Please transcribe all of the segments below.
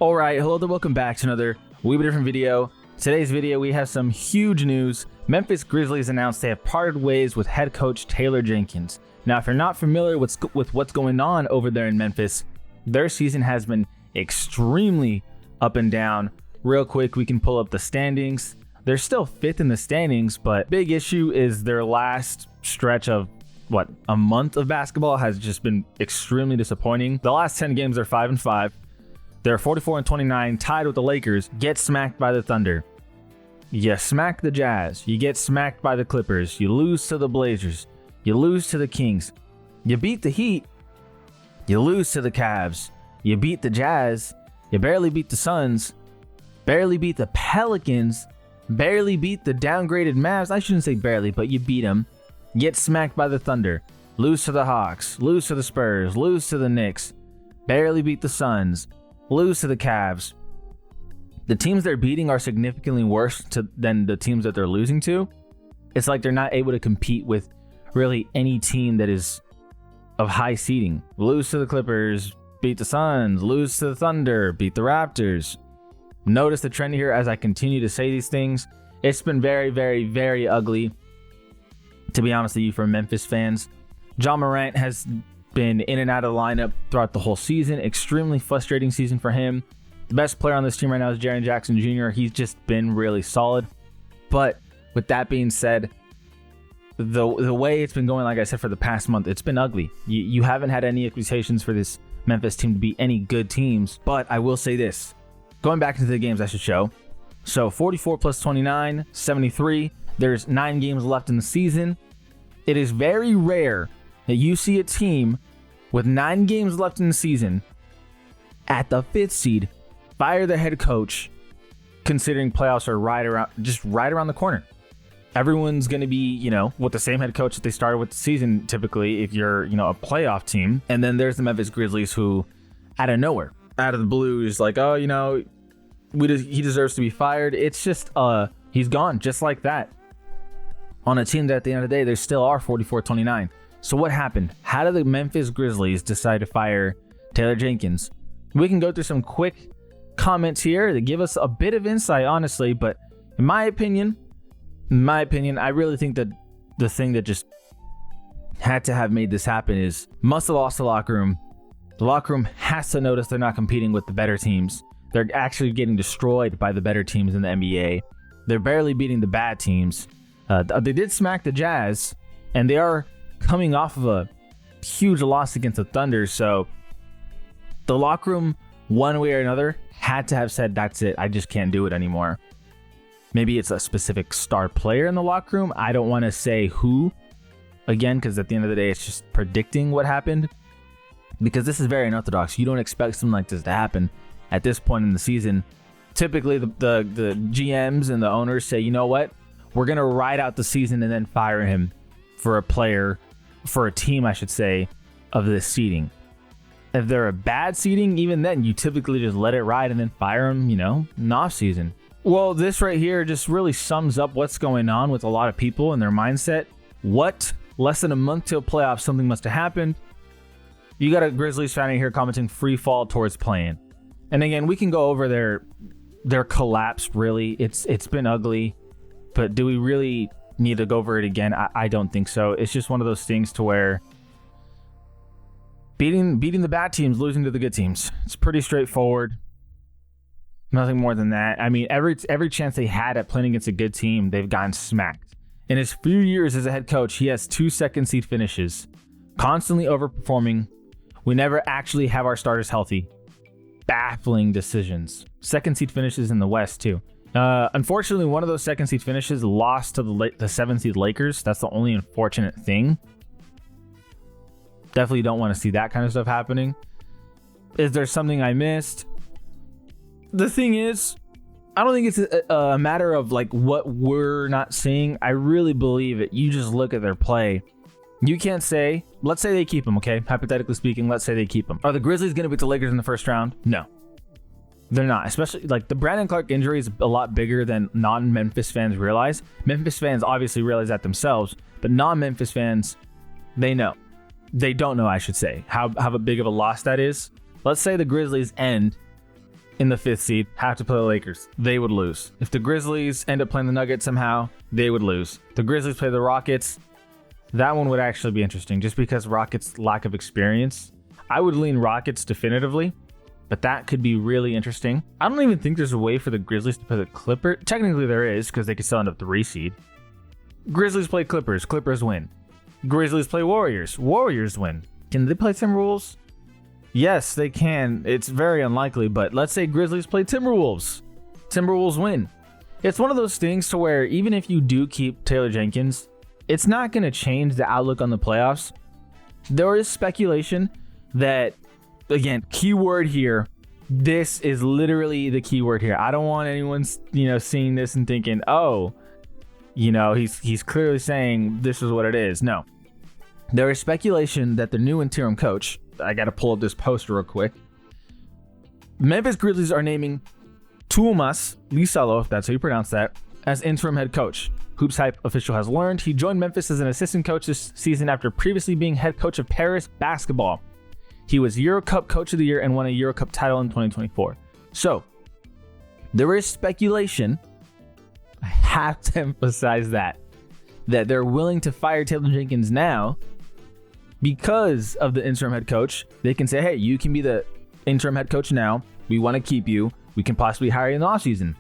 Alright, hello there, welcome back to another wee bit different video. Today's video we have some huge news. Memphis Grizzlies announced they have parted ways with head coach Taylor Jenkins. Now if you're not familiar with what's going on over there in Memphis, their season has been extremely up and down. Real quick, we can pull up the standings. They're still 5th in the standings, but big issue is their last stretch of a month of basketball has just been extremely disappointing. The last 10 games are 5-5. They're 44-29, tied with the Lakers. Get smacked by the Thunder. You smack the Jazz. You get smacked by the Clippers. You lose to the Blazers. You lose to the Kings. You beat the Heat. You lose to the Cavs. You beat the Jazz. You barely beat the Suns. Barely beat the Pelicans. Barely beat the downgraded Mavs. I shouldn't say barely, but you beat them. Get smacked by the Thunder. Lose to the Hawks. Lose to the Spurs. Lose to the Knicks. Barely beat the Suns. Lose to the Cavs. The teams they're beating are significantly worse than the teams that they're losing to. It's like they're not able to compete with really any team that is of high seeding. Lose to the Clippers, beat the Suns, lose to the Thunder, beat the Raptors. Notice the trend here as I continue to say these things. It's been very, very, very ugly, to be honest with you, for Memphis fans. Ja Morant has been in and out of the lineup throughout the whole season. Extremely frustrating season for him. The best player on this team right now is Jaren Jackson Jr. He's just been really solid. But with that being said, the way it's been going, like I said, for the past month, it's been ugly. You haven't had any expectations for this Memphis team to be any good teams. But I will say this. Going back into the games I should show. So 44 plus 29, 73. There's 9 games left in the season. It is very rare that you see a team with 9 games left in the season at the 5th seed fire the head coach, considering playoffs are right around the corner. Everyone's going to be, with the same head coach that they started with the season, typically, if you're, a playoff team. And then there's the Memphis Grizzlies who, out of nowhere, out of the blue, is like, oh, he deserves to be fired. It's just, he's gone just like that. On a team that at the end of the day, they still are 44-29. So what happened? How did the Memphis Grizzlies decide to fire Taylor Jenkins? We can go through some quick comments here that give us a bit of insight, honestly. But in my opinion, I really think that the thing that just had to have made this happen is must have lost the locker room. The locker room has to notice they're not competing with the better teams. They're actually getting destroyed by the better teams in the NBA. They're barely beating the bad teams. They did smack the Jazz, and they are coming off of a huge loss against the Thunder. So the locker room, one way or another, had to have said, that's it. I just can't do it anymore. Maybe it's a specific star player in the locker room. I don't want to say who, again, because at the end of the day, it's just predicting what happened. Because this is very unorthodox. You don't expect something like this to happen at this point in the season. Typically, the GMs and the owners say, you know what? We're going to ride out the season and then fire him for a team, I should say, of this seeding. If they're a bad seeding, even then, you typically just let it ride and then fire them, in off season. Well, this right here just really sums up what's going on with a lot of people and their mindset. Less than a month till playoffs, something must have happened. You got a Grizzlies fan in here commenting free fall towards playing. And again, we can go over their collapse, really. It's been ugly. But do we really need to go over it again? I don't think so. It's just one of those things to where beating the bad teams, losing to the good teams. It's pretty straightforward. Nothing more than that. I mean, every chance they had at playing against a good team, they've gotten smacked. In his few years as a head coach, he has 2 second seed finishes, constantly overperforming. We never actually have our starters healthy. Baffling decisions. Second seed finishes in the West too. Unfortunately, one of those second seed finishes lost to the 7th seed Lakers. That's the only unfortunate thing. Definitely don't want to see that kind of stuff happening. Is there something I missed? The thing is, I don't think it's a matter of what we're not seeing. I really believe it. You just look at their play. You can't say, let's say they keep him, okay? Hypothetically speaking, let's say they keep him. Are the Grizzlies going to beat the Lakers in the first round? No. They're not, especially the Brandon Clark injury is a lot bigger than non-Memphis fans realize. Memphis fans obviously realize that themselves, but non-Memphis fans, they know. They don't know, I should say, how big of a loss that is. Let's say the Grizzlies end in the 5th seed have to play the Lakers, they would lose. If the Grizzlies end up playing the Nuggets somehow, they would lose. If the Grizzlies play the Rockets, that one would actually be interesting just because Rockets' lack of experience. I would lean Rockets definitively, but that could be really interesting. I don't even think there's a way for the Grizzlies to play the Clippers. Technically there is, because they could still end up 3 seed. Grizzlies play Clippers, Clippers win. Grizzlies play Warriors, Warriors win. Can they play Timberwolves? Yes, they can. It's very unlikely, but let's say Grizzlies play Timberwolves. Timberwolves win. It's one of those things to where even if you do keep Taylor Jenkins, it's not going to change the outlook on the playoffs. There is speculation that, again, keyword here, this is literally the keyword here. I don't want anyone, seeing this and thinking, oh, he's clearly saying this is what it is. No. There is speculation that the new interim coach, I got to pull up this poster real quick. Memphis Grizzlies are naming Tuomas Lisalo, if that's how you pronounce that, as interim head coach. Hoops Hype official has learned he joined Memphis as an assistant coach this season after previously being head coach of Paris basketball. He was Euro Cup Coach of the Year and won a Euro Cup title in 2024. So, there is speculation, I have to emphasize that they're willing to fire Taylor Jenkins now because of the interim head coach. They can say, hey, you can be the interim head coach now. We want to keep you. We can possibly hire you in the offseason.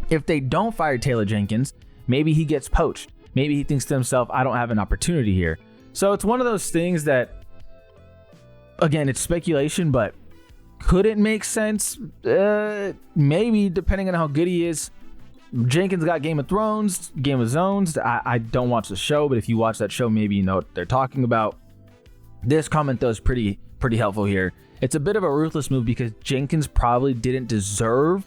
If they don't fire Taylor Jenkins, maybe he gets poached. Maybe he thinks to himself, I don't have an opportunity here. So it's one of those things that, again, it's speculation, but could it make sense? Maybe, depending on how good he is. Jenkins got Game of Thrones, Game of Zones. I don't watch the show, but if you watch that show, maybe you know what they're talking about. This comment, though, is pretty helpful here. It's a bit of a ruthless move because Jenkins probably didn't deserve,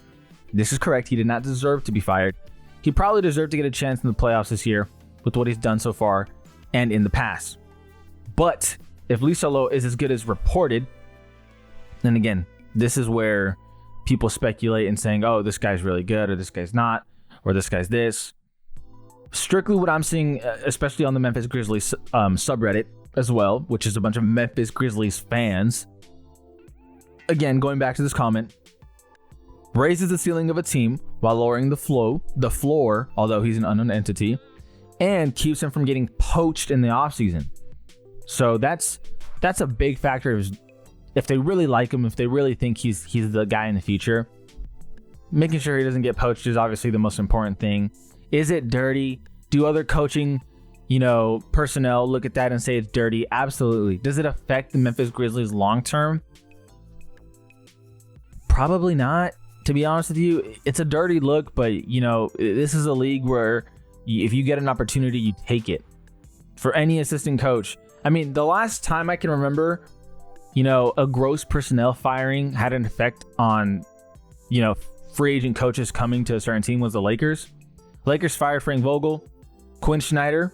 this is correct, he did not deserve to be fired. He probably deserved to get a chance in the playoffs this year with what he's done so far and in the past. But if Lisalo is as good as reported, then again, this is where people speculate and saying, oh, this guy's really good, or this guy's not, or this guy's this. Strictly what I'm seeing, especially on the Memphis Grizzlies subreddit as well, which is a bunch of Memphis Grizzlies fans. Again, going back to this comment, raises the ceiling of a team while lowering the floor, although he's an unknown entity, and keeps him from getting poached in the offseason. So that's a big factor. If they really like him, if they really think he's the guy in the future, making sure he doesn't get poached is obviously the most important thing. Is it dirty? Do other coaching, personnel look at that and say it's dirty? Absolutely. Does it affect the Memphis Grizzlies long term? Probably not. To be honest with you, it's a dirty look, but this is a league where if you get an opportunity, you take it. For any assistant coach, I mean, the last time I can remember, a gross personnel firing had an effect on, free agent coaches coming to a certain team was the Lakers. Lakers fired Frank Vogel. Quinn Snyder,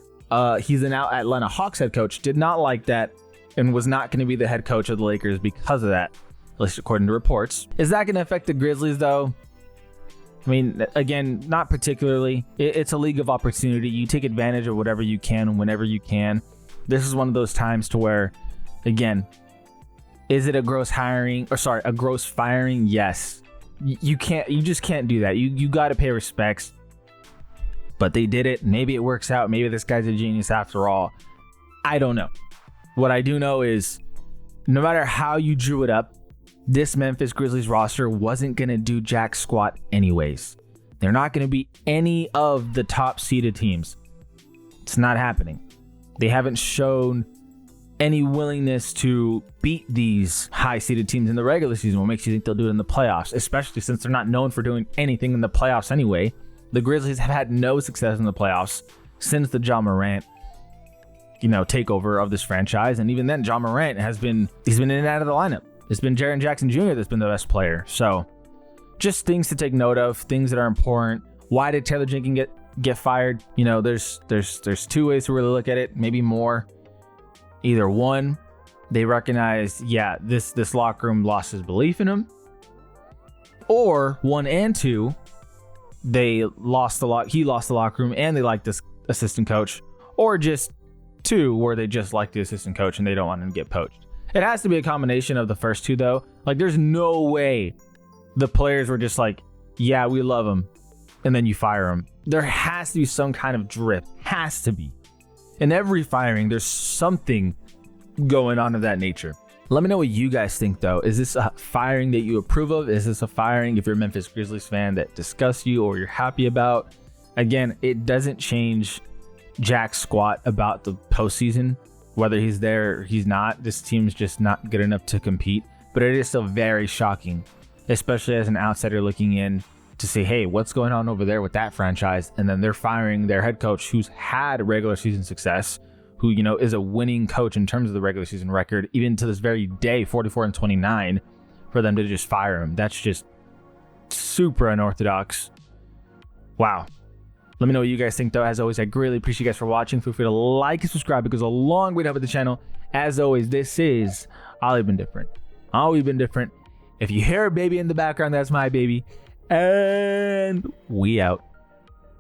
he's the now Atlanta Hawks head coach, did not like that and was not going to be the head coach of the Lakers because of that, at least according to reports. Is that going to affect the Grizzlies, though? I mean, again, not particularly. It's a league of opportunity. You take advantage of whatever you can whenever you can. This is one of those times to where, again, is it a gross firing? Yes. You just can't do that. You got to pay respects. But they did it. Maybe it works out. Maybe this guy's a genius after all. I don't know. What I do know is no matter how you drew it up, this Memphis Grizzlies roster wasn't going to do jack squat anyways. They're not going to be any of the top seeded teams. It's not happening. They haven't shown any willingness to beat these high seeded teams in the regular season. What makes you think they'll do it in the playoffs, especially since they're not known for doing anything in the playoffs anyway. The Grizzlies have had no success in the playoffs since the Ja Morant, takeover of this franchise. And even then, Ja Morant he's been in and out of the lineup. It's been Jaren Jackson Jr. that's been the best player. So just things to take note of, things that are important. Why did Taylor Jenkins get fired? There's two ways to really look at it, maybe more. Either one, they recognize, this locker room lost his belief in him. Or one and two, he lost the locker room and they like this assistant coach. Or just two, where they just like the assistant coach and they don't want him to get poached. It has to be a combination of the first two, though. Like, there's no way the players were just like, yeah, we love him, and then you fire him. There has to be some kind of drip. Has to be. In every firing, there's something going on of that nature. Let me know what you guys think, though. Is this a firing that you approve of? Is this a firing, if you're a Memphis Grizzlies fan, that disgusts you or you're happy about? Again, it doesn't change jack squat about the postseason. Whether he's there or he's not, this team's just not good enough to compete. But it is still very shocking, especially as an outsider looking in, to say, hey, what's going on over there with that franchise? And then they're firing their head coach who's had regular season success, who, you know, is a winning coach in terms of the regular season record, even to this very day, 44-29, for them to just fire him. That's just super unorthodox. Wow. Let me know what you guys think, though. As always, I greatly appreciate you guys for watching. Feel free to like and subscribe. It goes a long way to help with the channel. As always, this is Always Been Different. Always Been Different. If you hear a baby in the background, that's my baby. And we out.